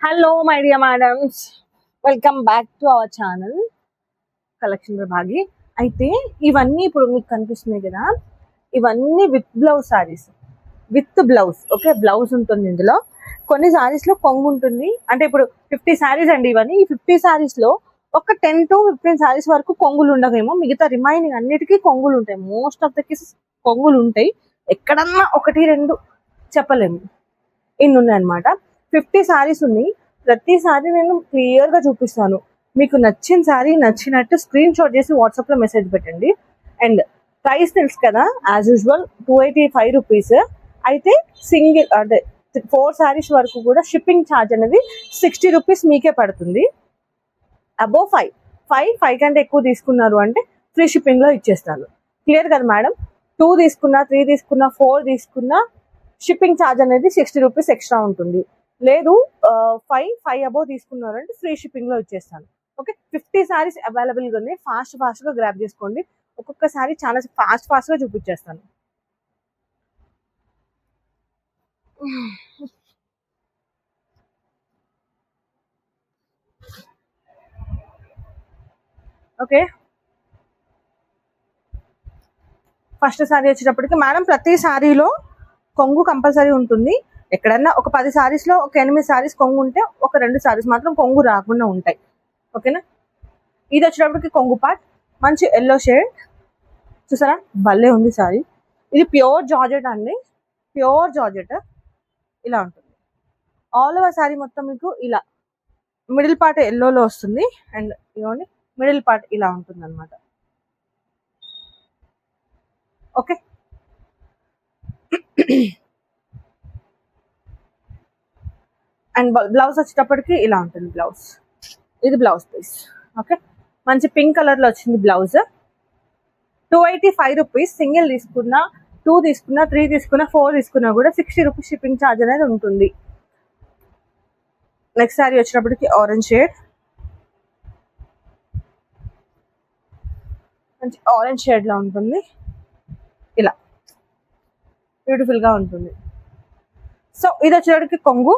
Hello my dear madams, welcome back to our channel collection విభాగి. అయితే ఇవన్నీ ఇప్పుడు మీకు కనిపిస్తున్నాయి కదా, ఇవన్నీ with blouse saris, with blouse. Okay, blouse ఉంటుంది ఇందులో. కొన్ని సారీస్ లో కొంగు ఉంటుంది. అంటే ఇప్పుడు 50 సారీస్ అండి ఇవన్నీ. ఈ 50 సారీస్ లో ఒక 10 to 15 సారీస్ వరకు కొంగులు ఉండవేమో, మిగతా రిమైనింగ్ అన్నిటికీ కొంగులు ఉంటాయి. మోస్ట్ ఆఫ్ ద కేసెస్ కొంగులు ఉంటాయి, ఎక్కడన్నా ఒకటి రెండు చెప్పలేము, ఇన్ని ఉన్నాయి అనమాట. 50 సారీస్ ఉన్నాయి. ప్రతి సారీ నేను క్లియర్ గా చూపిస్తాను. మీకు నచ్చిన సారీ నచ్చినట్టు స్క్రీన్ షాట్ చేసి వాట్సాప్ లో మెసేజ్ పెట్టండి. అండ్ ప్రైస్ తెలుసు కదా, యాజ్ యూజువల్ 285 రూపీస్. అయితే సింగిల్ అంటే 4 సారీస్ వరకు కూడా షిప్పింగ్ ఛార్జ్ అనేది 60 రూపీస్ మీకే పడుతుంది. అబోవ్ 5 కంటే ఎక్కువ తీసుకున్నారు అంటే ఫ్రీ షిప్పింగ్ లో ఇచ్చేస్తాను. క్లియర్ కదా మేడం? 2 తీసుకున్నా, 3 తీసుకున్నా, 4 తీసుకున్నా షిప్పింగ్ ఛార్జ్ అనేది 60 రూపీస్ ఎక్స్ట్రా ఉంటుంది. లేదు 5 అబోవ్ తీసుకున్నారు అంటే ఫ్రీ షిప్పింగ్ లో ఇచ్చేస్తాను. ఓకే, 50 సారీస్ అవైలబుల్ గా ఉన్నాయి. ఫాస్ట్ గా గ్రాప్ చేసుకోండి. ఒక్కొక్క సారీ చాలా ఫాస్ట్ గా చూపించేస్తాను. ఓకే, ఫస్ట్ సారీ వచ్చేటప్పటికి మేడం ప్రతి సారీలో కొంగు కంపల్సరీ ఉంటుంది. ఎక్కడన్నా ఒక 10 సారీస్ లో ఒక 8 సారీస్ కొంగు ఉంటే ఒక 2 సారీస్ మాత్రం కొంగు రాకుండా ఉంటాయి. ఓకేనా? ఇది వచ్చేటప్పటికి కొంగు పార్ట్, మంచి ఎల్లో షేడ్ చూసారా, భలే ఉంది సారీ. ఇది ప్యూర్ జార్జెట్ అండి, ప్యూర్ జార్జెట్. ఇలా ఉంటుంది ఆల్ ఓవర్ సారీ మొత్తం. మీకు ఇలా మిడిల్ పార్ట్ ఎల్లోలో వస్తుంది. అండ్ ఇవ్వండి, మిడిల్ పార్ట్ ఇలా ఉంటుంది అనమాట. ఓకే, అండ్ బ్లౌజ్ వచ్చేటప్పటికి ఇలా ఉంటుంది బ్లౌజ్. ఇది బ్లౌజ్ పీస్. ఓకే, మంచి పింక్ కలర్ లో వచ్చింది బ్లౌజ్. 285 రూపీస్. సింగిల్ తీసుకున్నా, 2 తీసుకున్నా, 3 తీసుకున్నా, 4 తీసుకున్నా కూడా 60 రూపీస్ షిప్పింగ్ ఛార్జ్ అనేది ఉంటుంది. నెక్స్ట్ సారీ వచ్చినప్పటికి ఆరెంజ్ షేడ్, మంచి ఆరెంజ్ షేడ్ లో ఉంటుంది. ఇలా బ్యూటిఫుల్ గా ఉంటుంది. సో ఇది వచ్చేటప్పటికి కొంగు,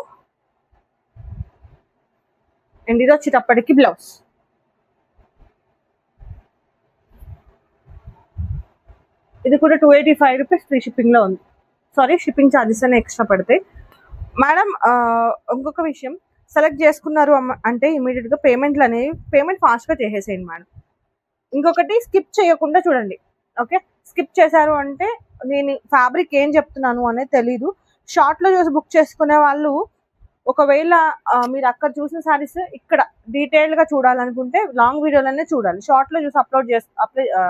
అండ్ ఇది వచ్చేటప్పటికి బ్లౌజ్. ఇది కూడా 285 రూపీస్ ఫ్రీ షిప్పింగ్ లో ఉంది. సారీ, షిప్పింగ్ ఛార్జెస్ అనే ఎక్స్ట్రా పడతాయి మేడం. ఇంకొక విషయం, సెలెక్ట్ చేసుకున్నారు అంటే ఇమీడియట్ గా పేమెంట్ ఫాస్ట్ గా చేసేసేయండి మేడం. ఇంకొకటి, స్కిప్ చేయకుండా చూడండి. ఓకే, స్కిప్ చేశారు అంటే నేను ఫ్యాబ్రిక్ ఏం చెప్తున్నాను అనేది తెలీదు. షార్ట్ లో చూసి బుక్ చేసుకునే వాళ్ళు, ఒకవేళ మీరు అక్కడ చూసిన సారీస్ ఇక్కడ డీటెయిల్ గా చూడాలనుకుంటే లాంగ్ వీడియోలోనే చూడాలి. షార్ట్ లో చూసి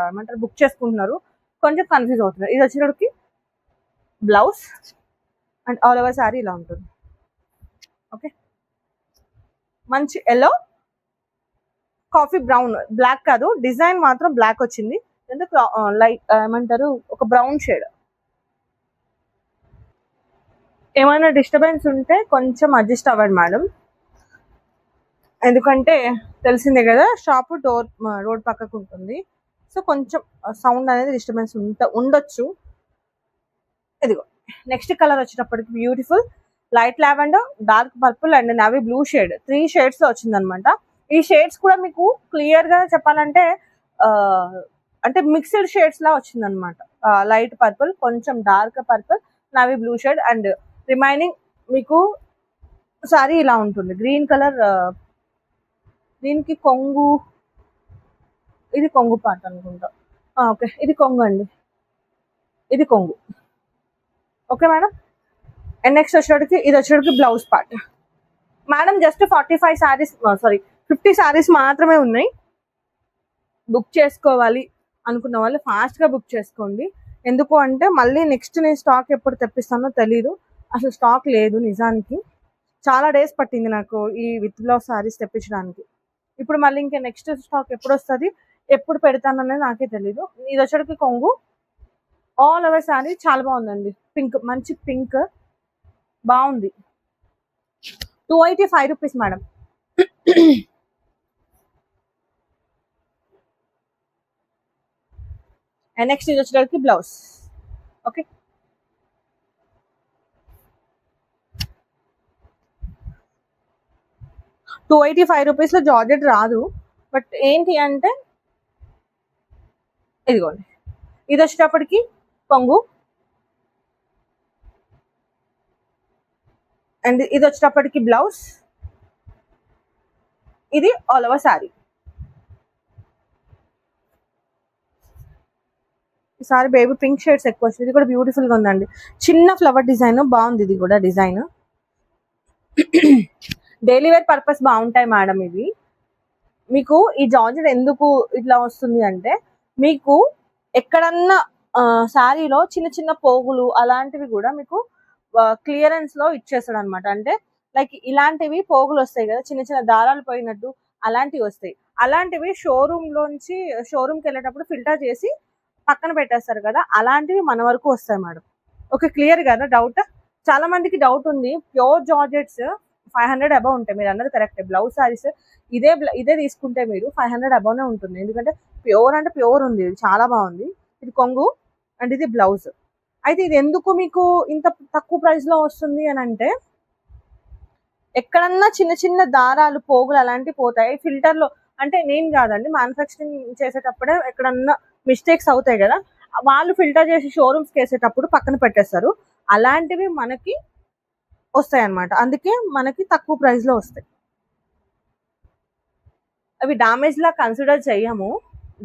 ఏమంటారు బుక్ చేసుకుంటున్నారు, కొంచెం కన్ఫ్యూజ్ అవుతున్నారు. ఇది వచ్చేటప్పటికి blouse and all over sorry ఇలా ఉంటుంది. ఓకే, మంచి ఎల్లో, కాఫీ బ్రౌన్, బ్లాక్ కాదు, డిజైన్ మాత్రం బ్లాక్ వచ్చింది. లైట్ ఏమంటారు, ఒక బ్రౌన్ షేడ్. ఏమైనా డిస్టర్బెన్స్ ఉంటే కొంచెం అడ్జస్ట్ అవ్వండి మేడం, ఎందుకంటే తెలిసిందే కదా షాప్ రోడ్ పక్కకు ఉంటుంది. సో కొంచెం సౌండ్ అనేది డిస్టర్బెన్స్ ఉండొచ్చు. ఇదిగో నెక్స్ట్ కలర్ వచ్చేటప్పటికి beautiful light lavender, dark purple and navy blue shade. 3 shades లో వచ్చింది అనమాట. ఈ షేడ్స్ కూడా మీకు క్లియర్ గా చెప్పాలంటే అంటే మిక్స్డ్ షేడ్స్ లా వచ్చింది అనమాట. లైట్ పర్పుల్, కొంచెం dark purple, navy blue shade and remaining మీకు సారీ ఇలా ఉంటుంది. గ్రీన్ కలర్, దీనికి కొంగు, ఇది కొంగు పార్ట్ అనుకుంటా. ఓకే, ఇది కొంగు అండి, ఇది కొంగు. Okay madam. అండ్ నెక్స్ట్ వచ్చేటికి ఇది వచ్చేటికి blouse part. Madam just 45 saris, sorry 50 saris మాత్రమే ఉన్నాయి. బుక్ చేసుకోవాలి అనుకున్న వాళ్ళు ఫాస్ట్ గా బుక్ చేసుకోండి. ఎందుకు అంటే మళ్ళీ నెక్స్ట్ నేను స్టాక్ ఎప్పుడు తెప్పిస్తానో తెలీదు. అసలు స్టాక్ లేదు నిజానికి. చాలా డేస్ పట్టింది నాకు ఈ విత్ బ్లౌజ్ సారీస్ తెప్పించడానికి. ఇప్పుడు మళ్ళీ ఇంకా నెక్స్ట్ స్టాక్ ఎప్పుడు వస్తుంది, ఎప్పుడు పెడతాననేది నాకే తెలీదు. ఇది వచ్చేటికి కొంగు, ఆల్ ఓవర్ సారీ చాలా బాగుందండి. పింక్, మంచి పింక్, బాగుంది. 285 రూపీస్ మేడం. అండ్ నెక్స్ట్ ఇది వచ్చేటికి బ్లౌజ్. ఓకే, 285 రూపీస్లో జార్జెట్ రాదు. బట్ ఏంటి అంటే ఇదిగోండి, ఇది వచ్చేటప్పటికి కొంగు, అండ్ ఇది వచ్చేటప్పటికి బ్లౌజ్, ఇది ఆల్ ఓవర్ శారీ. ఈసారి బేబీ పింక్ షేడ్స్ ఎక్కువ వచ్చింది. ఇది కూడా బ్యూటిఫుల్ గా ఉందండి, చిన్న ఫ్లవర్ డిజైన్ బాగుంది. ఇది కూడా డిజైన్ డైలీ వేర్ పర్పస్ బాగుంటాయి మేడం. ఇవి మీకు ఈ జార్జెట్ ఎందుకు ఇట్లా వస్తుంది అంటే, మీకు ఎక్కడన్నా శారీలో చిన్న చిన్న పోగులు అలాంటివి కూడా మీకు క్లియరెన్స్ లో ఇచ్చేస్తాడు అనమాట. అంటే లైక్ ఇలాంటివి పోగులు వస్తాయి కదా, చిన్న చిన్న దారాలు పోయినట్టు అలాంటివి వస్తాయి. అలాంటివి షోరూమ్కి వెళ్ళేటప్పుడు ఫిల్టర్ చేసి పక్కన పెట్టేస్తారు కదా, అలాంటివి మన వరకు వస్తాయి మేడం. ఓకే, క్లియర్ కదా డౌట్? చాలా మందికి డౌట్ ఉంది. ప్యూర్ జార్జెట్స్ 500 అబౌవ్ ఉంటాయి, మీరు అన్నది కరెక్ట్. బ్లౌజ్ సారీస్ ఇదే తీసుకుంటే మీరు 500 అబౌవ్నే ఉంటుంది. ఎందుకంటే ప్యూర్ అంటే ప్యూర్ ఉంది, ఇది చాలా బాగుంది. ఇది కొంగు అండ్ ఇది బ్లౌజ్. అయితే ఇది ఎందుకు మీకు ఇంత తక్కువ ప్రైస్ లో వస్తుంది అని అంటే, ఎక్కడన్నా చిన్న చిన్న దారాలు పోగులు అలాంటివి పోతాయి ఫిల్టర్ లో. అంటే నేను కాదండి, మ్యానుఫ్యాక్చరింగ్ చేసేటప్పుడే ఎక్కడన్నా మిస్టేక్స్ అవుతాయి కదా, వాళ్ళు ఫిల్టర్ చేసి షోరూమ్స్కి వేసేటప్పుడు పక్కన పెట్టేస్తారు. అలాంటివి మనకి వస్తాయి అన్నమాట. అందుకే మనకి తక్కువ ప్రైస్ లో వస్తాయి. అవి డామేజ్ లా కన్సిడర్ చెయ్యము.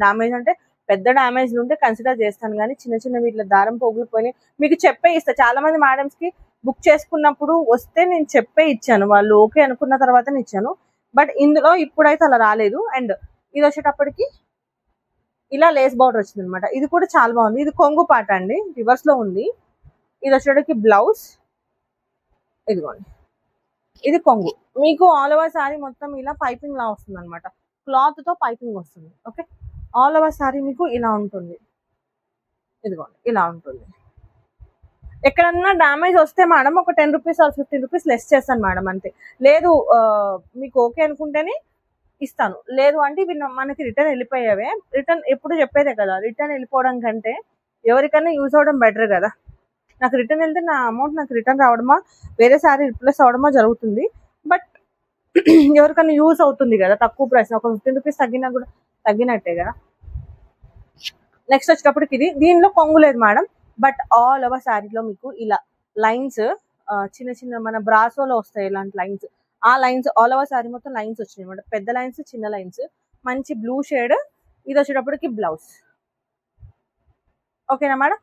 డామేజ్ అంటే పెద్ద డ్యామేజ్లు ఉంటే కన్సిడర్ చేస్తాను, కానీ చిన్న చిన్న వీటిలో దారం పోగులిపోయి మీకు చెప్పే ఇస్తా. చాలా మంది మేడమ్స్ కి బుక్ చేసుకున్నప్పుడు వస్తే నేను చెప్పే ఇచ్చాను, వాళ్ళు ఓకే అనుకున్న తర్వాతనే ఇచ్చాను. బట్ ఇందులో ఇప్పుడైతే అలా రాలేదు. అండ్ ఇది వచ్చేటప్పటికి ఇలా లేస్ బార్డర్ వచ్చింది అనమాట. ఇది కూడా చాలా బాగుంది. ఇది కొంగు పాట అండి, రివర్స్ లో ఉంది. ఇది వచ్చేటప్పటికి బ్లౌజ్, ఇదిగోండి ఇది కొంగు. మీకు ఆల్ ఓవర్ శారీ మొత్తం ఇలా పైపింగ్ లా వస్తుంది అనమాట, క్లాత్ తో పైపింగ్ వస్తుంది. ఓకే, ఆల్ ఓవర్ శారీ మీకు ఇలా ఉంటుంది. ఇదిగోండి ఇలా ఉంటుంది. ఎక్కడన్నా డ్యామేజ్ వస్తే మేడం ఒక 10 రూపీస్ ఆర్ 15 రూపీస్ లెస్ చేస్తాను మేడం, అంతే. లేదు మీకు ఓకే అనుకుంటేనే ఇస్తాను, లేదు అంటే ఇవి మనకి రిటర్న్ వెళ్ళిపోయేవే. రిటర్న్ ఎప్పుడు చెప్పేదే కదా, రిటర్న్ వెళ్ళిపోవడం కంటే ఎవరికైనా యూజ్ అవడం బెటర్ కదా. నాకు రిటర్న్ వెళ్తే నా అమౌంట్ నాకు రిటర్న్ రావడమా, వేరే శారీ రిప్లేస్ అవడమా జరుగుతుంది. బట్ ఎవరికైనా యూజ్ అవుతుంది కదా, తక్కువ ప్రైస్, ఒక 15 రూపీస్ తగ్గినా కూడా తగ్గినట్టే కదా. నెక్స్ట్ వచ్చేటప్పటికి ఇది, దీనిలో కొంగు లేదు మేడం. బట్ ఆల్ ఓవర్ శారీలో మీకు ఇలా లైన్స్, చిన్న చిన్న మన బ్రాసోలో వస్తాయి ఇలాంటి లైన్స్, ఆ లైన్స్ ఆల్ ఓవర్ శారీ మొత్తం లైన్స్ వచ్చినాయి అనమాట. పెద్ద లైన్స్, చిన్న లైన్స్, మంచి బ్లూ షేడ్. ఇది వచ్చేటప్పటికి బ్లౌజ్. ఓకేనా మేడం?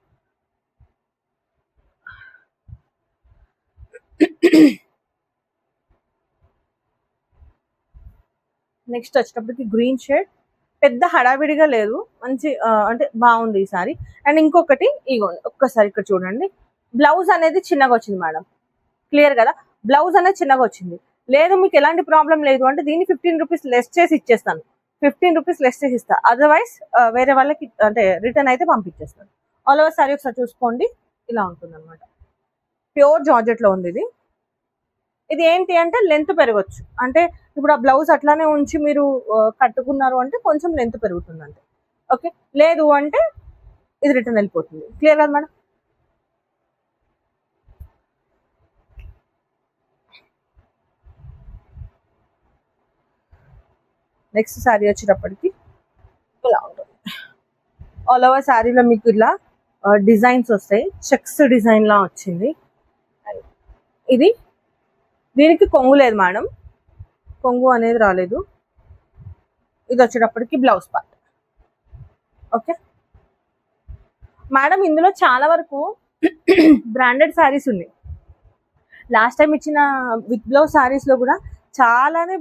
నెక్స్ట్ వచ్చేటప్పటికి గ్రీన్ షేడ్, పెద్ద హడావిడిగా లేదు, మంచి అంటే బాగుంది ఈ సారీ. అండ్ ఇంకొకటి ఇగోండి, ఒక్కసారి ఇక్కడ చూడండి, బ్లౌజ్ అనేది చిన్నగా వచ్చింది మేడం. క్లియర్ కదా, బ్లౌజ్ అనేది చిన్నగా వచ్చింది. లేదు మీకు ఎలాంటి ప్రాబ్లం లేదు అంటే దీన్ని 15 రూపీస్ లెస్ చేసి ఇచ్చేస్తాను, 15 రూపీస్ లెస్ చేసి ఇస్తా. అదర్వైజ్ వేరే వాళ్ళకి అంటే రిటర్న్ అయితే పంపించేస్తాను. ఆల్ ఓవర్ సారీ ఒకసారి చూసుకోండి, ఇలా ఉంటుంది అనమాట. ప్యూర్ జార్జెట్ లో ఉంది ఇది. ఇది ఏంటి అంటే లెంత్ పెరగచ్చు, అంటే ఇప్పుడు ఆ బ్లౌజ్ అట్లానే ఉంచి మీరు కట్టుకున్నారు అంటే కొంచెం లెంత్ పెరుగుతుంది అంతే. ఓకే, లేదు అంటే ఇది రిటర్న్ వెళ్ళిపోతుంది. క్లియర్ కదా మేడం? నెక్స్ట్ శారీ వచ్చేటప్పటికి ఇలా ఉంటుంది. ఆల్ ఓవర్ శారీలో మీకు ఇలా డిజైన్స్ వస్తాయి, చెక్స్ డిజైన్ లా వచ్చింది. ఇది దీనికి కొంగు లేదు మేడం, కొంగు అనేది రాలేదు. ఇది వచ్చేటప్పటికి బ్లౌజ్ పార్ట్. ఓకే మేడం, ఇందులో చాలా వరకు బ్రాండెడ్ శారీస్ ఉన్నాయి. లాస్ట్ టైం ఇచ్చిన విత్ బ్లౌజ్ శారీస్ లో కూడా చాలానే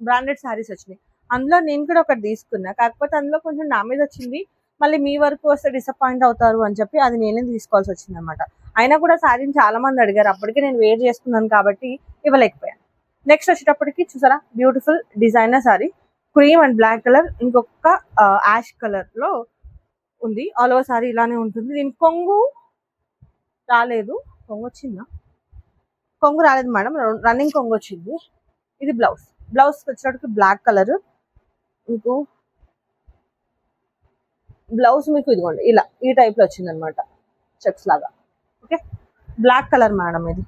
బ్రాండెడ్ శారీస్ వచ్చినాయి. అందులో నేను కూడా ఒకటి తీసుకున్నా, కాకపోతే అందులో కొంచెం డామేజ్ వచ్చింది. మళ్ళీ మీ వరకు వస్తే డిసప్పాయింట్ అవుతారు అని చెప్పి అది నేనే తీసుకోవాల్సి వచ్చింది అనమాట. అయినా కూడా శారీని చాలా మంది అడిగారు, అప్పటికే నేను వేర్ చేసుకున్నాను కాబట్టి ఇవ్వలేకపోయాను. నెక్స్ట్ వచ్చేటప్పటికి చూసారా, beautiful designer sari, cream and black colour, ఇంకొక యాష్ కలర్ లో ఉంది. ఆల్ ఓవర్ శారీ ఇలానే ఉంటుంది. దీనికి కొంగు రాలేదు, కొంగు వచ్చిందా? కొంగు రాలేదు మేడం, రన్నింగ్ కొంగు వచ్చింది. ఇది బ్లౌజ్. బ్లౌజ్ వచ్చేటప్పటికి బ్లాక్ కలర్, మీకు బ్లౌజ్ మీకు ఇదిగోండి ఇలా ఈ టైప్ లో వచ్చింది అనమాట, చెక్స్ లాగా. ఓకే, బ్లాక్ కలర్ మేడం ఇది.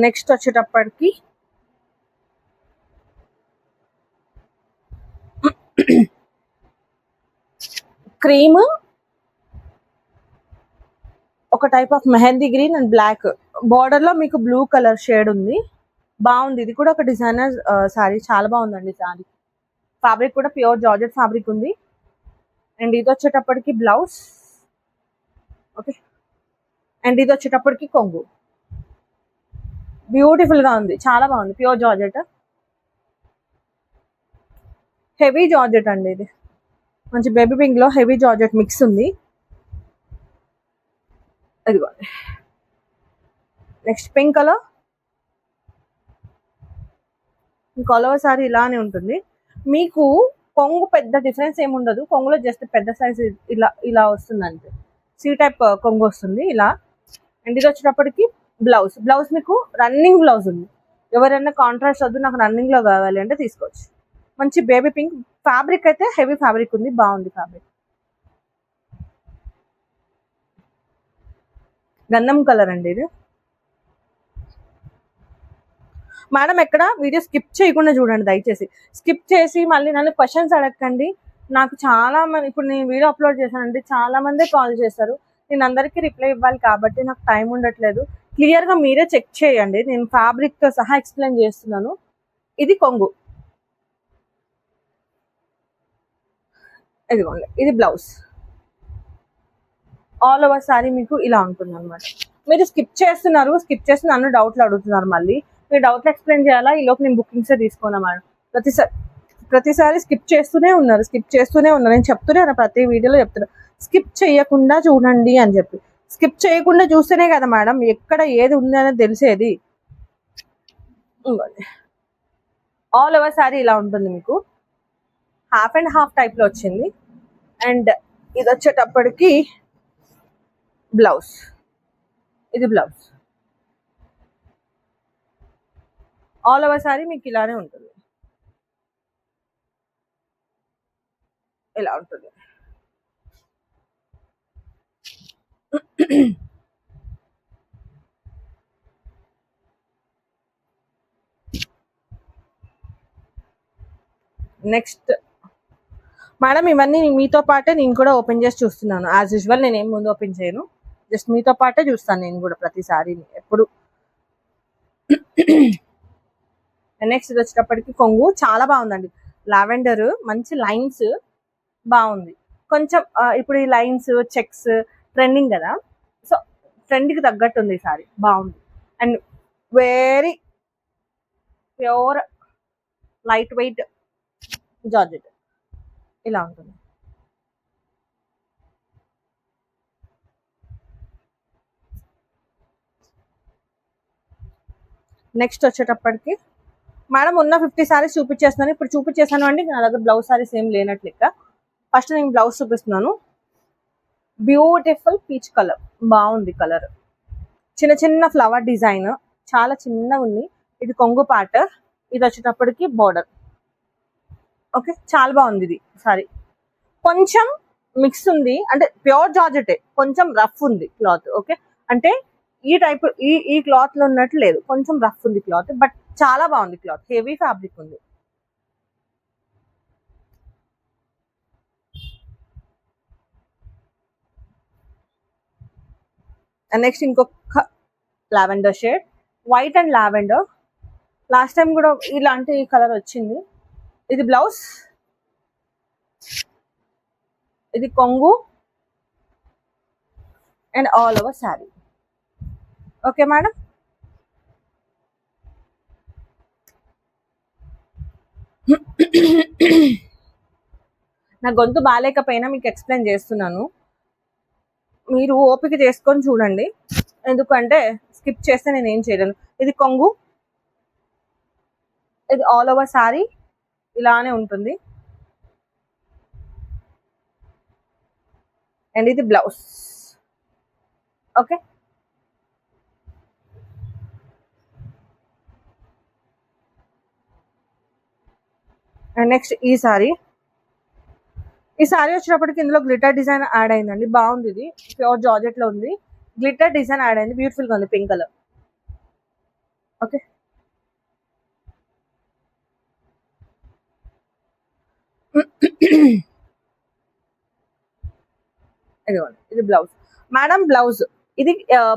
నెక్స్ట్ వచ్చేటప్పటికి క్రీమ్, ఒక type of mehndi green and black border లో మీకు బ్లూ కలర్ షేడ్ ఉంది. బాగుంది. ఇది కూడా ఒక డిజైనర్ శారీ, చాలా బాగుందండి శారీ. ఫ్యాబ్రిక్ కూడా ప్యూర్ జార్జెట్ ఫ్యాబ్రిక్ ఉంది. అండ్ ఇది వచ్చేటప్పటికి బ్లౌజ్. ఓకే, అండ్ ఇది వచ్చేటప్పటికి కొంగు. బ్యూటిఫుల్ గా ఉంది, చాలా బాగుంది. ప్యూర్ జార్జెట్, హెవీ జార్జెట్ అండి. ఇది మంచి బేబీ పింక్ లో హెవీ జార్జెట్ మిక్స్ ఉంది. ఇదిగోండి. Next pink colour. Colour sorry ఇలానే ఉంటుంది. మీకు కొంగు పెద్ద డిఫరెన్స్ ఏమి ఉండదు. కొంగులో జస్ట్ పెద్ద సైజ్ ఇలా ఇలా వస్తుంది అంతే. సి టైప్ కొంగు వస్తుంది ఇలా. అండ్ ఇది వచ్చేటప్పటికి బ్లౌజ్. బ్లౌజ్ మీకు రన్నింగ్ బ్లౌజ్ ఉంది. ఎవరైనా కాంట్రాస్ట్ వద్దు నాకు రన్నింగ్ లో కావాలి అంటే తీసుకోవచ్చు. మంచి బేబీ పింక్. ఫ్యాబ్రిక్ అయితే హెవీ ఫ్యాబ్రిక్ ఉంది, బాగుంది ఫ్యాబ్రిక్. గంధం కలర్ అండి ఇది. మేడం ఎక్కడ వీడియో స్కిప్ చేయకుండా చూడండి దయచేసి. స్కిప్ చేసి మళ్ళీ నన్ను క్వశ్చన్స్ అడగండి. నాకు చాలా మంది, ఇప్పుడు నేను వీడియో అప్లోడ్ చేశానండి, చాలా మంది కాల్ చేశారు. నేను అందరికీ రిప్లై ఇవ్వాలి కాబట్టి నాకు టైం ఉండట్లేదు. క్లియర్ గా మీరే చెక్ చేయండి. నేను ఫ్యాబ్రిక్ తో సహా ఎక్స్ప్లెయిన్ చేస్తున్నాను. ఇది కొంగు, ఇదిగోండి. ఇది బ్లౌజ్. ఆల్ ఓవర్ సారీ మీకు ఇలా ఉంటుంది అనమాట. మీరు స్కిప్ చేస్తున్నారు, స్కిప్ చేసి నన్ను డౌట్లు అడుగుతున్నారు. మళ్ళీ మీరు డౌట్లు ఎక్స్ప్లెయిన్ చేయాలా? ఈ లోపు నేను బుకింగ్సే తీసుకున్నా మేడం. ప్రతిసారి స్కిప్ చేస్తూనే ఉన్నారు, స్కిప్ చేస్తూనే ఉన్నారు. నేను చెప్తూనే ఉన్నా, ప్రతి వీడియోలో చెప్తున్నా స్కిప్ చేయకుండా చూడండి అని చెప్పి. స్కిప్ చేయకుండా చూస్తేనే కదా మేడం ఎక్కడ ఏది ఉంది అనేది తెలిసేది. ఆల్ ఓవర్ సారీ ఇలా ఉంటుంది మీకు. హాఫ్ అండ్ హాఫ్ టైప్ లో వచ్చింది. అండ్ ఇది వచ్చేటప్పటికి బ్లౌజ్. ఇది బ్లౌజ్. ఆల్ ఓవర్ సారీ మీకు ఇలానే ఉంటుంది, ఇలా ఉంటుంది. నెక్స్ట్ మేడం ఇవన్నీ మీతో పాటే నేను కూడా ఓపెన్ చేసి చూస్తున్నాను. యాజ్ యూజువల్ నేను ఏం ముందు ఓపెన్ చేయను, జస్ట్ మీతో పాటే చూస్తాను నేను కూడా ప్రతిసారి ఎప్పుడు. నెక్స్ట్ ఇది వచ్చేటప్పటికి కొంగు. చాలా బాగుందండి. లావెండర్ మంచి లైన్స్ బాగుంది. కొంచెం ఇప్పుడు ఈ లైన్స్ చెక్స్ ట్రెండింగ్ కదా, సో ట్రెండ్కి తగ్గట్టు ఉంది ఈ సారీ, బాగుంది. And very pure light weight georgette ఇలా ఉంటుంది. నెక్స్ట్ వచ్చేటప్పటికి మేడం ఉన్న 50 సారీస్ చూపించేస్తున్నాను. ఇప్పుడు చూపించేసాను అండి, నా దగ్గర బ్లౌజ్ సారీస్ ఏం లేనట్లు లెక్క. ఫస్ట్ నేను బ్లౌజ్ చూపిస్తున్నాను. బ్యూటిఫుల్ పీచ్ కలర్, బాగుంది కలర్. చిన్న చిన్న ఫ్లవర్ డిజైన్, చాలా చిన్నగా ఉంది. ఇది కొంగు పార్ట్, ఇది వచ్చేటప్పటికి బార్డర్. ఓకే, చాలా బాగుంది ఇది సారీ. కొంచెం మిక్స్ ఉంది, అంటే ప్యూర్ జార్జెటే, కొంచెం రఫ్ ఉంది క్లాత్. ఓకే, అంటే ఈ టైప్ ఈ క్లాత్ లో ఉన్నట్టు లేదు, కొంచెం రఫ్ ఉంది క్లాత్, బట్ చాలా బాగుంది క్లాత్. హెవీ ఫ్యాబ్రిక్ ఉంది. నెక్స్ట్ ఇంకొక lavender shade, white and lavender. Last time కూడా ఇలాంటి కలర్ వచ్చింది. ఇది బ్లౌజ్, ఇది కొంగు and all over sari. Okay madam. నా గొంతు బాగాలేకపోయినా మీకు ఎక్స్ప్లెయిన్ చేస్తున్నాను, మీరు ఓపిక చేసుకొని చూడండి, ఎందుకంటే స్కిప్ చేస్తే నేను ఏం చేయలేను. ఇది కొంగు, ఇది ఆల్ ఓవర్ శారీ ఇలానే ఉంటుంది. అండ్ ఇది బ్లౌజ్. ఓకే, అండ్ నెక్స్ట్ ఈ సారీ వచ్చినప్పటికి ఇందులో గ్లిటర్ డిజైన్ యాడ్ అయిందండి, బాగుంది. ఇది ప్యూర్ జార్జెట్ లో ఉంది, గ్లిటర్ డిజైన్ యాడ్ అయింది, బ్యూటిఫుల్ గా ఉంది. Pink colour. ఓకే. ఇదిగోండి ఇది బ్లౌజ్. మేడం బ్లౌజ్ ఇది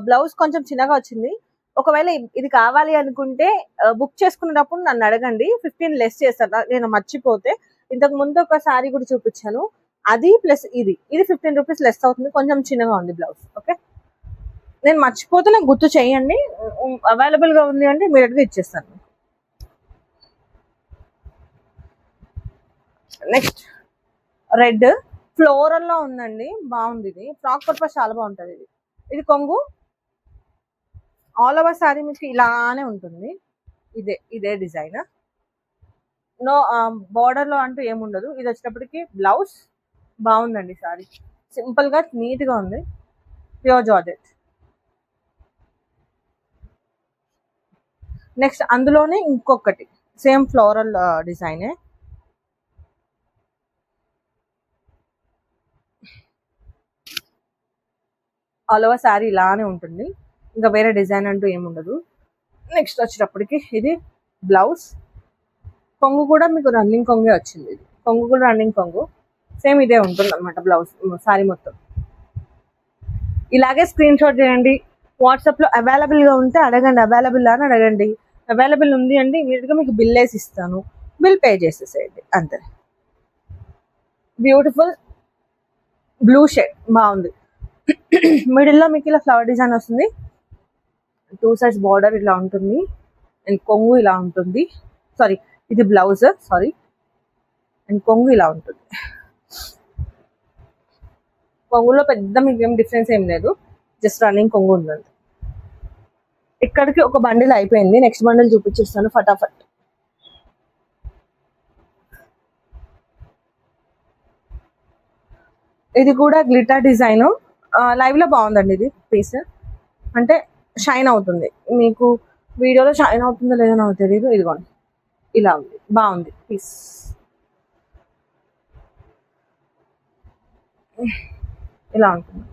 బ్లౌజ్ కొంచెం చిన్నగా వచ్చింది. ఒకవేళ ఇది కావాలి అనుకుంటే బుక్ చేసుకునేటప్పుడు నన్ను అడగండి, 15 లెస్ చేస్తాను నేను మర్చిపోతే. ఇంతకు ముందు ఒక సారీ కూడా చూపించాను, అది ప్లస్ ఇది 15 రూపీస్ లెస్ అవుతుంది, కొంచెం చిన్నగా ఉంది బ్లౌజ్. ఓకే, నేను మర్చిపోతే నాకు గుర్తు చేయండి, అవైలబుల్ గా ఉంది అంటే ఇమీడియట్ గా ఇచ్చేస్తాను. నెక్స్ట్ రెడ్ ఫ్లోరల్ లో ఉందండి, బాగుంది. ఇది ఫ్రాక్ పర్పస్ చాలా బాగుంటది. ఇది కొంగు, ఆల్ ఓవర్ సారీ మీకు ఇలానే ఉంటుంది. ఇదే డిజైన్, నో బార్డర్ లో అంటూ ఏముండదు. ఇది వచ్చేటప్పటికి బ్లౌజ్, బాగుందండి సారీ, సింపుల్ గా నీట్ గా ఉంది, ప్యూర్ జార్జెట్. నెక్స్ట్ అందులోనే ఇంకొకటి సేమ్ ఫ్లోరల్ డిజైనే, ఆల్ ఓవర్ శారీ ఇలానే ఉంటుంది, ఇంకా వేరే డిజైన్ అంటూ ఏముండదు. నెక్స్ట్ వచ్చేటప్పటికి ఇది బ్లౌజ్, కొంగు కూడా మీకు రన్నింగ్ కొంగే వచ్చింది. ఇది కొంగు కూడా రన్నింగ్ కొంగు, సేమ్ ఇదే ఉంటుంది అనమాట బ్లౌజ్ శారీ మొత్తం. ఇలాగే స్క్రీన్ షాట్ చేయండి, వాట్సాప్ లో అవైలబుల్ గా ఉంటే అడగండి, అవైలబుల్ అని అడగండి. అవైలబుల్ ఉంది అంటే ఇమీడియట్ గా మీకు బిల్ వేసి ఇస్తాను, బిల్ పే చేసేసేయండి అంతే. బ్యూటిఫుల్ బ్లూ షేడ్, బాగుంది. మిడిల్ లో మీకు ఇలా ఫ్లవర్ డిజైన్ వస్తుంది, 2 సైడ్స్ బార్డర్ ఇలా ఉంటుంది, అండ్ కొంగు ఇలా ఉంటుంది. సారీ, ఇది బ్లౌజ్, సారీ, అండ్ కొంగు ఇలా ఉంటుంది. కొంగులో పెద్ద మీకు ఏం డిఫరెన్స్ ఏం లేదు, జస్ట్ రన్నింగ్ కొంగు ఉందండి. ఇక్కడికి ఒక బండిల్ అయిపోయింది, నెక్స్ట్ బండిల్ చూపించేస్తాను ఫటాఫట్. ఇది కూడా గ్లిటర్ డిజైన్, లైవ్ లో బాగుందండి ఇది పీస్, అంటే షైన్ అవుతుంది. మీకు వీడియోలో షైన్ అవుతుందో లేదో నాకు తెలియదు. ఇదిగోండి ఇలా ఉంది, బాగుంది పీస్. ఇలా ఉంటుంది.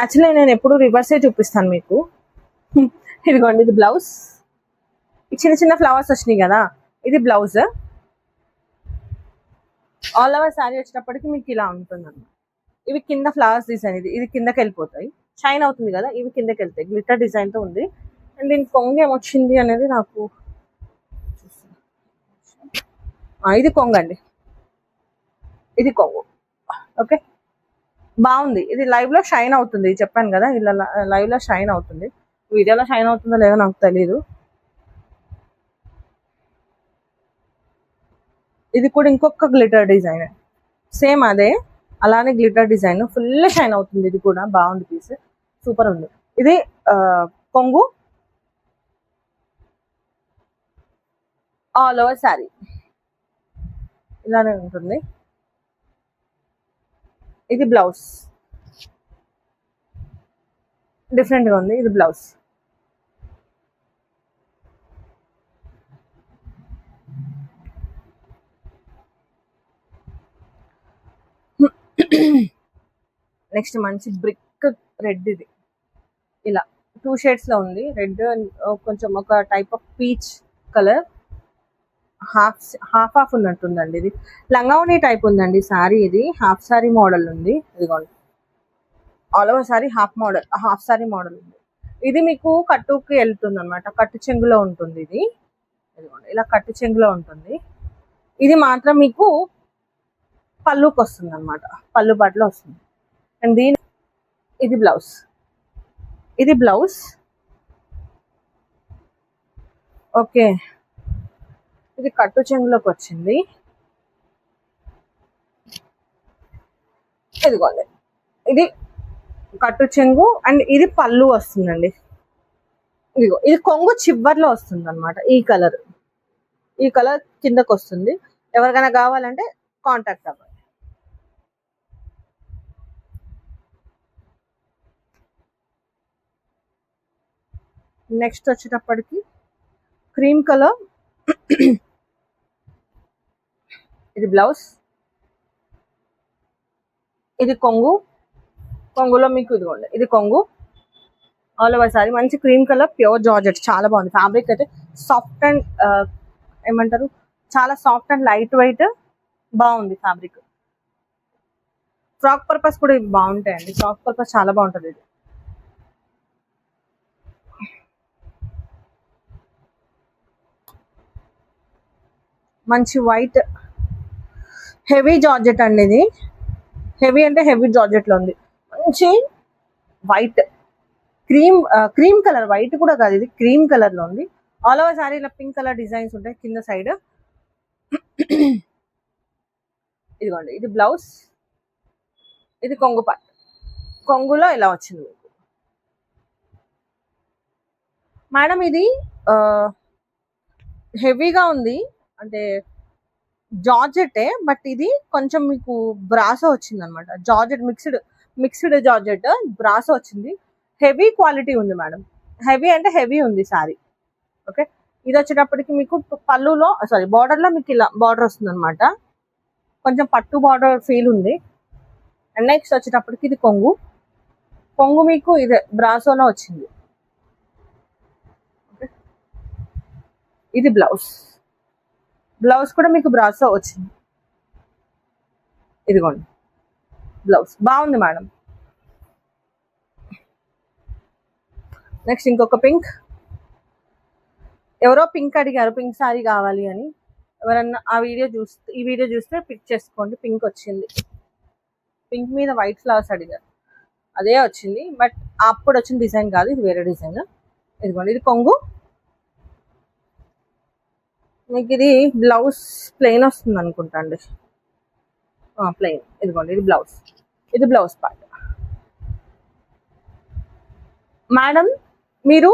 యాక్చువల్లీ నేను ఎప్పుడు రివర్సే చూపిస్తాను మీకు. ఇదిగోండి ఇది బ్లౌజ్, చిన్న చిన్న ఫ్లవర్స్ వచ్చినాయి కదా, ఇది బ్లౌజ్. ఆల్ ఓవర్ శారీ వచ్చేటప్పటికి మీకు ఇలా ఉంటుంది అన్నమాట. ఇవి కింద ఫ్లవర్స్ డిజైన్, ఇది కిందకి వెళ్ళిపోతాయి, షైన్ అవుతుంది కదా, ఇవి కిందకి వెళ్తాయి, గ్లిటర్ డిజైన్ తో ఉంది. అండ్ దీని కొంగు ఏమొచ్చింది అనేది నాకు, ఇది కొంగు అండి, ఇది కొంగు. ఓకే, బాగుంది. ఇది లైవ్ లో షైన్ అవుతుంది, చెప్పాను కదా, ఇలా లైవ్ లో షైన్ అవుతుంది. వీడియోలో షైన్ అవుతుందో లేదో నాకు తెలీదు. ఇది కూడా ఇంకొక గ్లిటర్ డిజైన్, సేమ్ అదే, అలానే గ్లిటర్ డిజైన్, ఫుల్ షైన్ అవుతుంది. ఇది కూడా బాగుంది పీస్, సూపర్ ఉంది. ఇది కొంగు, ఆల్ ఓవర్ శారీ ఇలానే ఉంటుంది. ఇది బ్లౌజ్, డిఫరెంట్ గా ఉంది, ఇది బ్లౌజ్. నెక్స్ట్ మంచి బ్రిక్ రెడ్, ఇది ఇలా 2 షేడ్స్ లో ఉంది, రెడ్ కొంచెం ఒక type of peach colour, half half half ఉన్నట్టుందండి. ఇది లంగావణి టైప్ ఉందండి సారీ, ఇది హాఫ్ సారీ మోడల్ ఉంది. ఇదిగోండి all over sari half model, half sari model ఉంది. ఇది మీకు కట్టుకి వెళ్తుంది అనమాట, కట్టు చెంగులో ఉంటుంది. ఇది ఇదిగోండి ఇలా కట్టు చెంగులో ఉంటుంది. ఇది మాత్రం మీకు పళ్ళుకి వస్తుంది అనమాట, పళ్ళు బట్టలో వస్తుంది. అండ్ ఇది బ్లౌజ్, ఇది బ్లౌజ్. ఓకే, ఇది కట్టు చెంగులోకి వచ్చింది. ఇదిగోండి ఇది కట్టు చెంగు, అండ్ ఇది పళ్ళు వస్తుందండి. ఇదిగో ఇది కొంగు చివర్లో వస్తుంది అనమాట, ఈ కలర్ కిందకు వస్తుంది. ఎవరికైనా కావాలంటే కాంటాక్ట్ అవ్వండి. నెక్స్ట్ వచ్చేటప్పటికి క్రీమ్ కలర్, ఇది బ్లౌజ్, ఇది కొంగు. కొంగులో మీకు ఇదిగోండి ఇది కొంగు, ఆల్ ఓవర్ సారీ మంచి క్రీమ్ కలర్ ప్యూర్ జార్జెట్, చాలా బాగుంది. ఫ్యాబ్రిక్ అయితే సాఫ్ట్ అండ్ ఏమంటారు, చాలా సాఫ్ట్ అండ్ లైట్ వెయిట్, బాగుంది ఫ్యాబ్రిక్. ఫ్రాక్ పర్పస్ కూడా ఇవి బాగుంటాయండి, ఫ్రాక్ పర్పస్ చాలా బాగుంటుంది ఇది. మంచి వైట్ హెవీ జార్జెట్ అండి ఇది. హెవీ అంటే హెవీ జార్జెట్ లో ఉంది. మంచి వైట్ క్రీమ్ కలర్, వైట్ కూడా కాదు ఇది, క్రీమ్ కలర్ లో ఉంది. ఆల్ ఓవర్ సారీ ఇలా పింక్ కలర్ డిజైన్స్ ఉంటాయి కింద సైడ్. ఇదిగోండి, ఇది బ్లౌజ్, ఇది కొంగు పార్ట్. కొంగులో ఇలా వచ్చింది మీకు. మేడం ఇది హెవీగా ఉంది, అంటే జార్జెటే, బట్ ఇది కొంచెం మీకు బ్రాసో వచ్చింది అనమాట. జార్జెట్ మిక్స్డ్ జార్జెట్ బ్రాసో వచ్చింది. హెవీ క్వాలిటీ ఉంది మేడం, హెవీ అంటే హెవీ ఉంది సారీ. ఓకే, ఇది వచ్చేటప్పటికి మీకు పళ్ళులో సారీ బార్డర్ లో మీకు ఇలా బార్డర్ వస్తుంది అనమాట, కొంచెం పట్టు బార్డర్ ఫీల్ ఉంది. అండ్ నెక్స్ట్ వచ్చేటప్పటికి ఇది కొంగు మీకు ఇది బ్రాసోలో వచ్చింది. ఓకే, ఇది బ్లౌజ్ కూడా మీకు బ్రాసో వచ్చింది. ఇదిగోండి బ్లౌజ్, బాగుంది మేడం. నెక్స్ట్ ఇంకొక పింక్, ఎవరో పింక్ అడిగారు, పింక్ సారీ కావాలి అని. ఎవరన్నా ఈ వీడియో చూస్తే పిక్ చేసుకోండి. పింక్ వచ్చింది, పింక్ మీద వైట్ ఫ్లవర్స్ అడిగారు, అదే వచ్చింది. బట్ అప్పుడు వచ్చిన డిజైన్ కాదు, ఇది వేరే డిజైన్. ఇదిగోండి, ఇది కొంగు మీకు. ఇది బ్లౌజ్ ప్లెయిన్ వస్తుంది అనుకుంటా అండి, ప్లెయిన్. ఇదిగోండి, ఇది బ్లౌజ్ పార్ట్. మేడం మీరు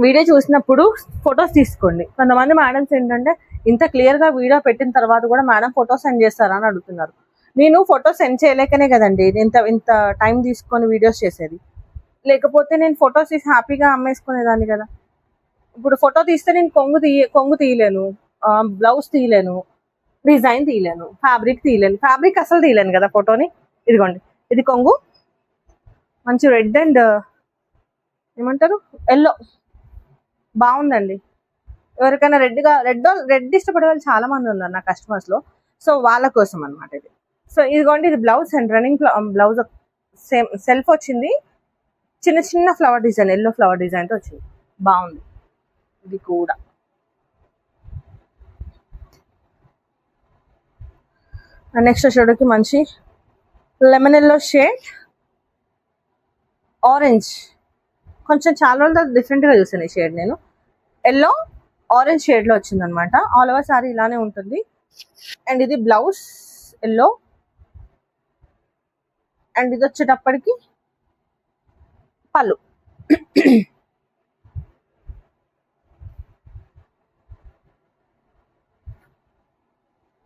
వీడియో చూసినప్పుడు ఫొటోస్ తీసుకోండి. కొంతమంది మేడమ్స్ ఏంటంటే ఇంత క్లియర్గా వీడియో పెట్టిన తర్వాత కూడా మేడం ఫొటోస్ సెండ్ చేస్తారా అని అడుగుతున్నారు. నేను ఫొటోస్ సెండ్ చేయలేకనే కదండి ఇంత టైం తీసుకొని వీడియోస్ చేసేది. లేకపోతే నేను ఫొటోస్ తీసి హ్యాపీగా అమ్మేసుకునేదాన్ని కదా. ఇప్పుడు ఫోటో తీస్తే నేను కొంగు తీయలేను, బ్లౌజ్ తీయలేను, డిజైన్ తీయలేను, ఫ్యాబ్రిక్ అసలు తీయలేను కదా ఫోటోని. ఇదిగోండి, ఇది కొంగు, మంచి రెడ్ అండ్ ఏమంటారు ఎల్లో, బాగుందండి. ఎవరికైనా రెడ్ ఇష్టపడే వాళ్ళు చాలా మంది ఉన్నారు నా కస్టమర్స్ లో, సో వాళ్ళ కోసం అనమాట ఇది. సో ఇదిగోండి, ఇది blouse and running blouse same self వచ్చింది, చిన్న flower design, yellow flower design తో వచ్చింది, బాగుంది. ఇది కూడా నెక్స్ట్ వచ్చేటికి మంచి లెమన్ ఎల్లో షేడ్, ఆరెంజ్, కొంచెం చాలా రోజులు డిఫరెంట్ గా చూసాను ఈ షేడ్ నేను. ఎల్లో ఆరెంజ్ షేడ్ లో వచ్చింది అనమాట. ఆల్ ఓవర్ సారీ ఇలానే ఉంటుంది. అండ్ ఇది బ్లౌజ్ ఎల్లో, అండ్ ఇది వచ్చేటప్పటికి పళ్ళు.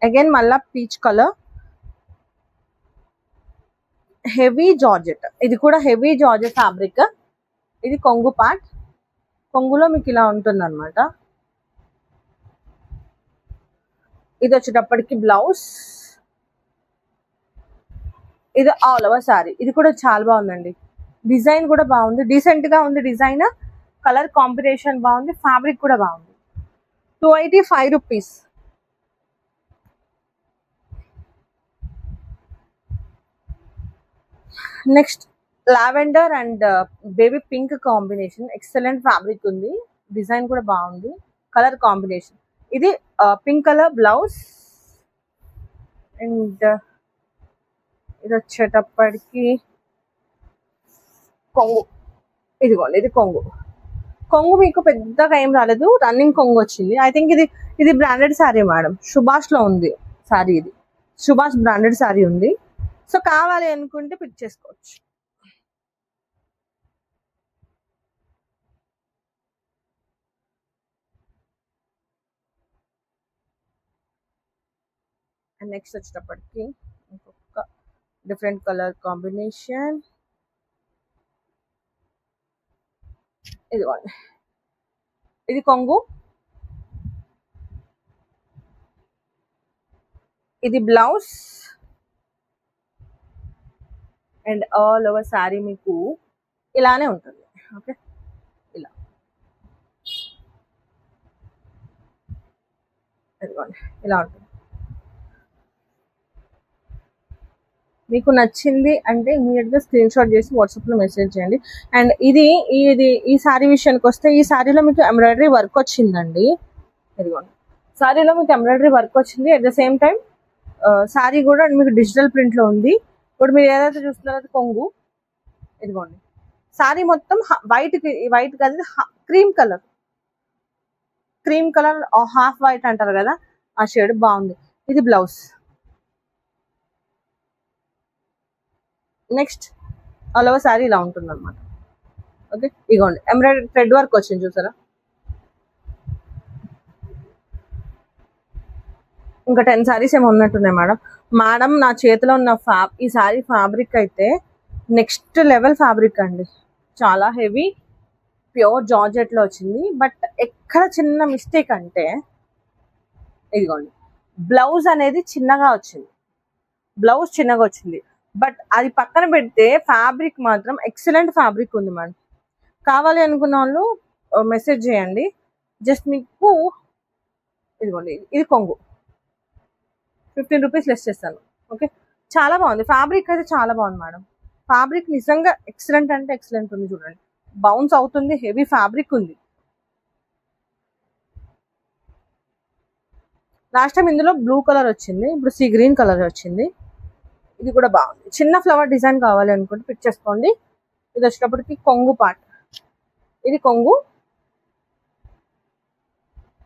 అగైన్ మళ్ళా పీచ్ కలర్, హెవీ జార్జెట్, ఇది కూడా హెవీ జార్జెట్ ఫ్యాబ్రిక్. ఇది కొంగు పార్ట్, కొంగులో మీకు ఇలా ఉంటుంది అనమాట. ఇది వచ్చేటప్పటికి బ్లౌజ్, ఇది ఆల్ ఓవర్ సారీ. ఇది కూడా చాలా బాగుందండి, డిజైన్ కూడా బాగుంది, డీసెంట్ గా ఉంది డిజైన్, కలర్ కాంబినేషన్ బాగుంది, ఫ్యాబ్రిక్ కూడా బాగుంది. 285 rupees. Next lavender and baby pink combination, excellent fabric ఉంది, డిజైన్ కూడా బాగుంది, కలర్ కాంబినేషన్. ఇది పింక్ కలర్ బ్లౌజ్, అండ్ ఇది వచ్చేటప్పటికి కొంగు. ఇదిగోండి, ఇది కొంగు మీకు పెద్దగా ఏం రాలేదు, రన్నింగ్ కొంగు వచ్చింది. ఐ థింక్ ఇది బ్రాండెడ్ శారీ మేడం, సుభాష్ లో ఉంది శారీ, ఇది సుభాష్ బ్రాండెడ్ శారీ ఉంది. సో కావాలి అనుకుంటే పిక్ చేసుకోవచ్చు. అండ్ నెక్స్ట్ వచ్చేటప్పటికి ఇంకొక డిఫరెంట్ కలర్ కాంబినేషన్. ఇదిగోండి, ఇది కొంగు, ఇది blouse, and all over sari మీకు ఇలానే ఉంటుంది. ఓకే, ఇలా ఇదిగోండి, ఇలా ఉంటుంది. మీకు నచ్చింది అంటే ఇమీడియట్గా స్క్రీన్ షాట్ చేసి వాట్సాప్లో మెసేజ్ చేయండి. అండ్ ఈ శారీ విషయానికి వస్తే, ఈ శారీలో మీకు ఎంబ్రాయిడరీ వర్క్ వచ్చిందండి. ఇదిగోండి, శారీలో మీకు ఎంబ్రాయిడరీ వర్క్ వచ్చింది. At the same time sari కూడా మీకు డిజిటల్ ప్రింట్లో ఉంది. ఇప్పుడు మీరు ఏదైతే చూస్తున్నారో అది కొంగు. ఇదిగోండి, శారీ మొత్తం వైట్ కాదు, క్రీమ్ కలర్, హాఫ్ వైట్ అంటారు కదా, ఆ షేడ్ బాగుంది. ఇది blouse. Next all over sari ఇలా ఉంటుంది అనమాట. ఓకే, ఇగోండి ఎంబ్రాయిడరీ థ్రెడ్ వర్క్ వచ్చింది చూసారా. ఇంకా 10 శారీస్ ఏమో ఉన్నట్టున్నాయి మేడం. నా చేతిలో ఉన్న ఈ శారీ ఫ్యాబ్రిక్ అయితే నెక్స్ట్ లెవెల్ ఫ్యాబ్రిక్ అండి. చాలా హెవీ ప్యూర్ జార్జెట్లో వచ్చింది. బట్ ఎక్కడ చిన్న మిస్టేక్ అంటే, ఇదిగోండి బ్లౌజ్ అనేది చిన్నగా వచ్చింది. బట్ అది పక్కన పెడితే ఫ్యాబ్రిక్ మాత్రం ఎక్సలెంట్ ఫ్యాబ్రిక్ ఉంది మేడం. కావాలి అనుకున్న వాళ్ళు మెసేజ్ చేయండి. జస్ట్ మీకు ఇదిగోండి, ఇది కొంగు, 15 రూపీస్ లెస్ చేస్తాను. ఓకే, చాలా బాగుంది ఫ్యాబ్రిక్ అయితే, చాలా బాగుంది మేడం. ఫ్యాబ్రిక్ నిజంగా ఎక్సలెంట్ అంటే ఎక్సలెంట్ ఉంది. చూడండి, బౌన్స్ అవుతుంది, హెవీ ఫ్యాబ్రిక్ ఉంది. లాస్ట్ టైం ఇందులో బ్లూ కలర్ వచ్చింది, ఇప్పుడు సీ గ్రీన్ కలర్ వచ్చింది. ఇది కూడా బాగుంది. చిన్న ఫ్లవర్ డిజైన్ కావాలి అనుకుంటే పిక్ చేసుకోండి. ఇది వచ్చేటప్పటికి కొంగు పార్ట్, ఇది కొంగు,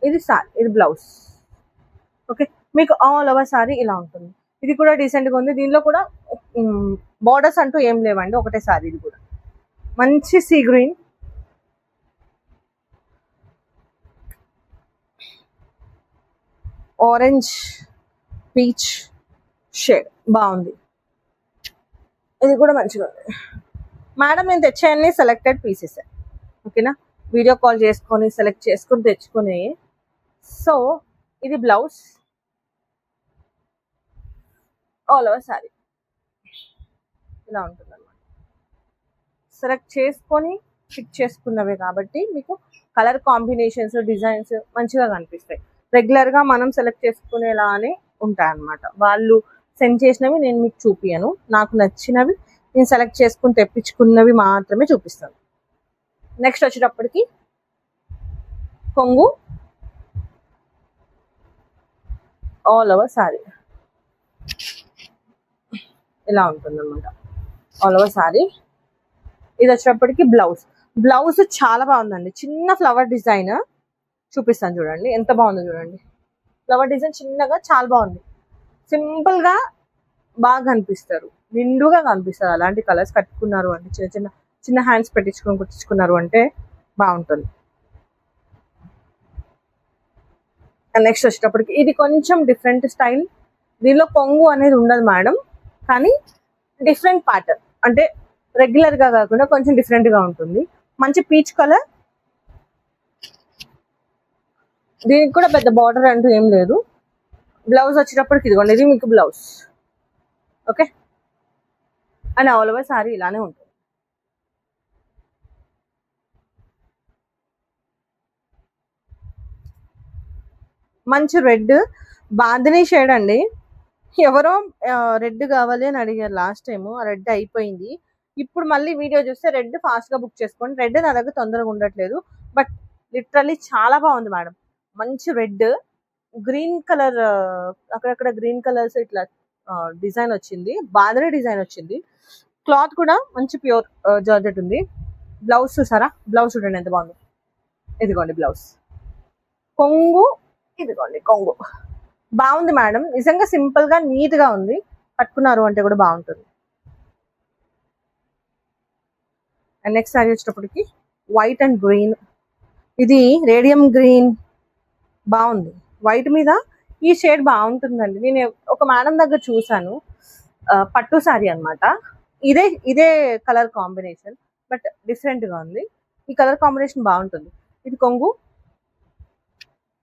ఇది సారీ, ఇది బ్లౌజ్. ఓకే, మీకు ఆల్ ఓవర్ సారీ ఇలా ఉంటుంది. ఇది కూడా డీసెంట్గా ఉంది. దీనిలో కూడా బార్డర్స్ అంటూ ఏం లేవండి, ఒకటే సారీ. ఇది కూడా మంచి sea green, orange, peach shade బాగుంది. ఇది కూడా మంచిగా ఉంది మేడం. నేను తెచ్చాయన్ని సెలెక్టెడ్ పీసెస్. ఓకేనా, వీడియో కాల్ చేసుకొని సెలెక్ట్ చేసుకుని తెచ్చుకొని. సో ఇది బ్లౌజ్, ఆల్ ఓవర్ సారీ ఇలా ఉంటుంది అన్నమాట. సెలెక్ట్ చేసుకొని పిక్ చేసుకున్నవే కాబట్టి మీకు కలర్ కాంబినేషన్స్, డిజైన్స్ మంచిగా కనిపిస్తాయి. రెగ్యులర్గా మనం సెలెక్ట్ చేసుకునేలానే ఉంటాయి అన్నమాట. వాళ్ళు సెండ్ చేసినవి నేను మీకు చూపియను. నాకు నచ్చినవి నేను సెలెక్ట్ చేసుకుని తెప్పించుకున్నవి మాత్రమే చూపిస్తాను. నెక్స్ట్ వచ్చేటప్పటికి కొంగు, ఆల్ ఓవర్ సారీ ఇలా ఉంటుంది అనమాట. All over sorry. ఇది వచ్చేటప్పటికి బ్లౌజ్ చాలా బాగుందండి. చిన్న ఫ్లవర్ డిజైన్ చూపిస్తాను చూడండి, ఎంత బాగుందో చూడండి. ఫ్లవర్ డిజైన్ చిన్నగా చాలా బాగుంది. సింపుల్ గా బాగా కనిపిస్తారు, నిండుగా కనిపిస్తారు. అలాంటి కలర్స్ కట్టుకున్నారు అంటే, చిన్న హ్యాండ్స్ కుట్టించుకున్నారు అంటే బాగుంటుంది. నెక్స్ట్ వచ్చేటప్పటికి ఇది కొంచెం డిఫరెంట్ స్టైల్. దీనిలో కొంగు అనేది ఉండదు మేడం, కానీ డిఫరెంట్ ప్యాటర్న్, అంటే రెగ్యులర్ గా కాకుండా కొంచెం డిఫరెంట్ గా ఉంటుంది. మంచి పీచ్ కలర్. దీనికి కూడా పెద్ద బార్డర్ అంటూ ఏం లేదు. బ్లౌజ్ వచ్చేటప్పటికి ఇదిగోండి, ఇది మీకు blouse. Okay, and all over sorry ఇలానే ఉంటుంది. మంచి రెడ్, బాందిని షేడ్ అండి. ఎవరో రెడ్ కావాలి అని అడిగారు లాస్ట్ టైము, ఆ రెడ్ అయిపోయింది. ఇప్పుడు మళ్ళీ వీడియో చూస్తే రెడ్ ఫాస్ట్ గా బుక్ చేసుకోండి. రెడ్ నా దగ్గర తొందరగా ఉండట్లేదు, బట్ లిటరల్లీ చాలా బాగుంది మేడం. మంచి రెడ్, గ్రీన్ కలర్, అక్కడక్కడ గ్రీన్ కలర్స్ ఇట్లా డిజైన్ వచ్చింది, బాందిని డిజైన్ వచ్చింది. క్లాత్ కూడా మంచి ప్యూర్ జార్జెట్ ఉంది. బ్లౌజ్ చూసారా, బ్లౌజ్ చూడండి ఎంత బాగుంది. ఇదిగోండి బ్లౌజ్. కొంగు, ఇదిగోండి కొంగు. బాగుంది మేడం, నిజంగా సింపుల్ గా నీట్ గా ఉంది. కట్టుకున్నారు అంటే కూడా బాగుంటుంది. అండ్ నెక్స్ట్ సారీ వచ్చేటప్పటికి వైట్ అండ్ గ్రీన్. ఇది రేడియం గ్రీన్, బాగుంది. వైట్ మీద ఈ షేడ్ బాగుంటుందండి. నేను ఒక మేడం దగ్గర చూసాను, పట్టు సారీ అనమాట. ఇదే కలర్ కాంబినేషన్, బట్ డిఫరెంట్ గా ఉంది. ఈ కలర్ కాంబినేషన్ బాగుంటుంది. ఇది కొంగు,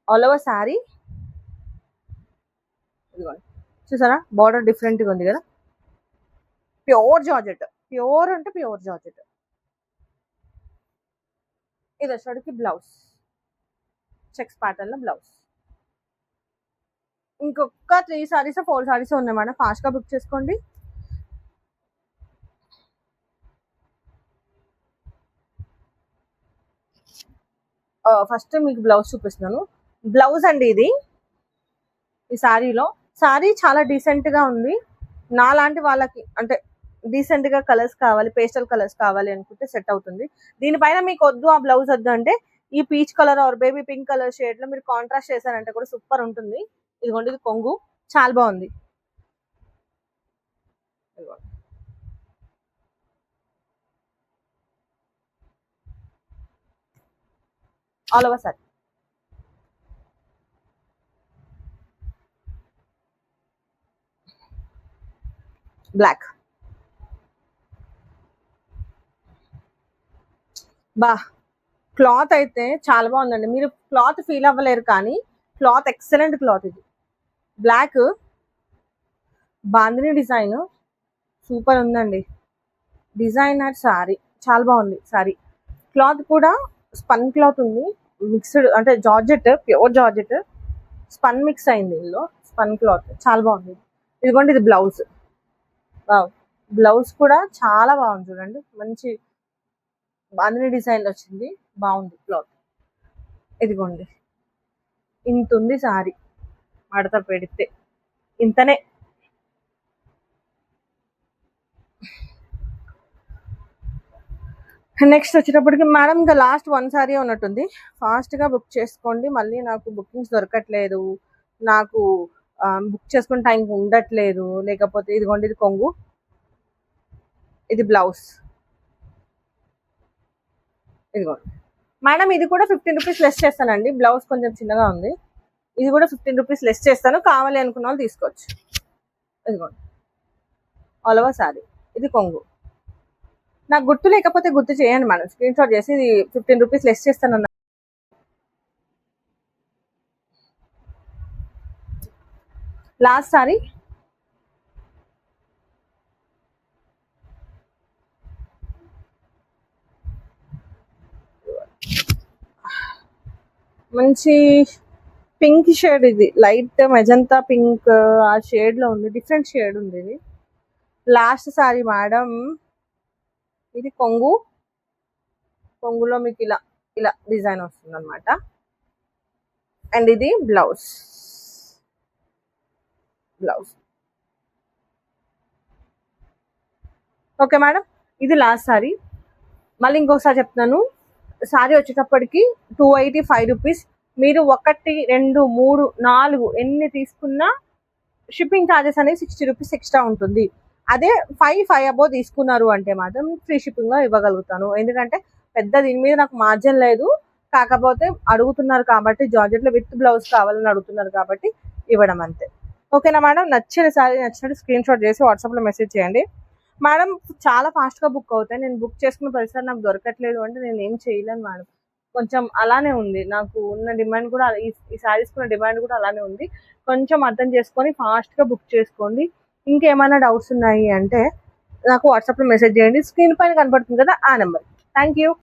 ఆల్ ఓవర్ సారీ. ఇదిగోండి చూసారా, బార్డర్ డిఫరెంట్ గా ఉంది కదా. ప్యూర్ జార్జెట్, ప్యూర్ అంటే ప్యూర్ జార్జెట్. ఇది వచ్చేటికి బ్లౌజ్, చెక్స్ ప్యాటర్న్ లో బ్లౌజ్. ఇంకొక 3 సారీస్ 4 సారీస్ ఉన్నాయి మేడం, ఫాస్ట్ గా బుక్ చేసుకోండి. ఫస్ట్ మీకు బ్లౌజ్ చూపిస్తున్నాను. బ్లౌజ్ అండి ఇది. ఈ శారీలో శారీ చాలా డీసెంట్ గా ఉంది. నాలాంటి వాళ్ళకి అంటే డీసెంట్ గా కలర్స్ కావాలి, పేస్టల్ కలర్స్ కావాలి అనుకుంటే సెట్ అవుతుంది. దీనిపైన మీకు వద్దు ఆ బ్లౌజ్ వద్దు అంటే ఈ peach colour or baby pink colour shade లో మీరు కాంట్రాస్ట్ చేశారంటే కూడా సూపర్ ఉంటుంది. ఇదిగోండి, ఇది కొంగు చాలా బాగుంది. All over sari black. బా క్లాత్ అయితే చాలా బాగుందండి. మీరు క్లాత్ ఫీల్ అవ్వలేరు కానీ క్లాత్ ఎక్సలెంట్ క్లాత్. ఇది బ్లాక్ బాందిని డిజైన్ సూపర్ ఉందండి. డిజైనర్ సారీ చాలా బాగుంది. సారీ క్లాత్ కూడా స్పన్ క్లాత్ ఉంది, మిక్స్డ్ అంటే georgette, pure georgette spun mix అయింది. ఇందులో స్పన్ క్లాత్ చాలా బాగుంది. ఇదిగోండి, ఇది బ్లౌజ్. బ్లౌజ్ కూడా చాలా బాగుంది చూడండి, మంచి బాందిని డిజైన్ వచ్చింది, బాగుంది క్లాత్. ఇదిగోండి, ఇంత ఉంది సారీ, మడత పెడితే ఇంతనే. నెక్స్ట్ వచ్చేటప్పటికి మేడం ఇంకా లాస్ట్ 1 సారీ ఉన్నట్టుంది, ఫాస్ట్ గా బుక్ చేసుకోండి. మళ్ళీ నాకు బుకింగ్స్ దొరకట్లేదు, నాకు బుక్ చేసుకునే టైం ఉండట్లేదు, లేకపోతే ఇదిగోండి, ఇది కొంగు, ఇది బ్లౌజ్. ఇదిగోండి మేడం, ఇది కూడా 15 రూపీస్ లెస్ చేస్తానండి. బ్లౌజ్ కొంచెం చిన్నగా ఉంది, ఇది కూడా 15 రూపీస్ లెస్ చేస్తాను, కావాలి అనుకున్న వాళ్ళు తీసుకోవచ్చు. ఇదిగోండి, ఆల్ ఓవర్ సారీ. ఇది కొంగు. నాకు గుర్తు లేకపోతే గుర్తు చేయండి మేడం, స్క్రీన్ షాట్ చేసి ఇది 15 రూపీస్ లెస్ చేస్తాను. లాస్ట్ సారీ మంచి పింక్ షేడ్, ఇది లైట్ మెజంతా పింక్ ఆ షేడ్ లో ఉంది, డిఫరెంట్ షేడ్ ఉంది ఇది. లాస్ట్ సారీ మేడం, ఇది కొంగు. కొంగులో మీకు ఇలా ఇలా డిజైన్ వస్తుంది అనమాట. అండ్ ఇది బ్లౌజ్. బ్లౌజ్ ఓకే మేడం, ఇది లాస్ట్ సారీ. మళ్ళీ ఇంకొకసారి చెప్తున్నాను, సారీ వచ్చేటప్పటికి 285 రూపీస్. మీరు 1, 2, 3, 4 ఎన్ని తీసుకున్నా షిప్పింగ్ ఛార్జెస్ అనేది 60 రూపీస్ ఎక్స్ట్రా ఉంటుంది. అదే 5 అబోవ్ తీసుకున్నారు అంటే మాత్రం ఫ్రీ షిప్పింగ్ లో ఇవ్వగలుగుతాను. ఎందుకంటే పెద్ద దీని మీద నాకు మార్జిన్ లేదు, కాకపోతే అడుగుతున్నారు కాబట్టి జార్జెట్ లో విత్ బ్లౌజ్ కావాలని అడుగుతున్నారు కాబట్టి ఇవ్వడం అంతే. ఓకేనా మేడం, నచ్చిన సారీ నచ్చినట్టు స్క్రీన్ షాట్ చేసి వాట్సాప్ లో మెసేజ్ చేయండి మేడం. చాలా ఫాస్ట్ గా బుక్ అవుతాయి. నేను బుక్ చేసుకున్న ప్రతిసారి నాకు దొరకట్లేదు అంటే నేను ఏం చేయలేను మేడం, కొంచెం అలానే ఉంది. నాకు ఉన్న డిమాండ్ కూడా ఈ సారీస్ ఉన్న డిమాండ్ కూడా అలానే ఉంది. కొంచెం అర్థం చేసుకొని ఫాస్ట్ గా బుక్ చేసుకోండి. ఇంకేమైనా డౌట్స్ ఉన్నాయి అంటే నాకు వాట్సాప్ లో మెసేజ్ చేయండి, స్క్రీన్ పైన కనపడుతుంది కదా ఆ నెంబర్. Thank you.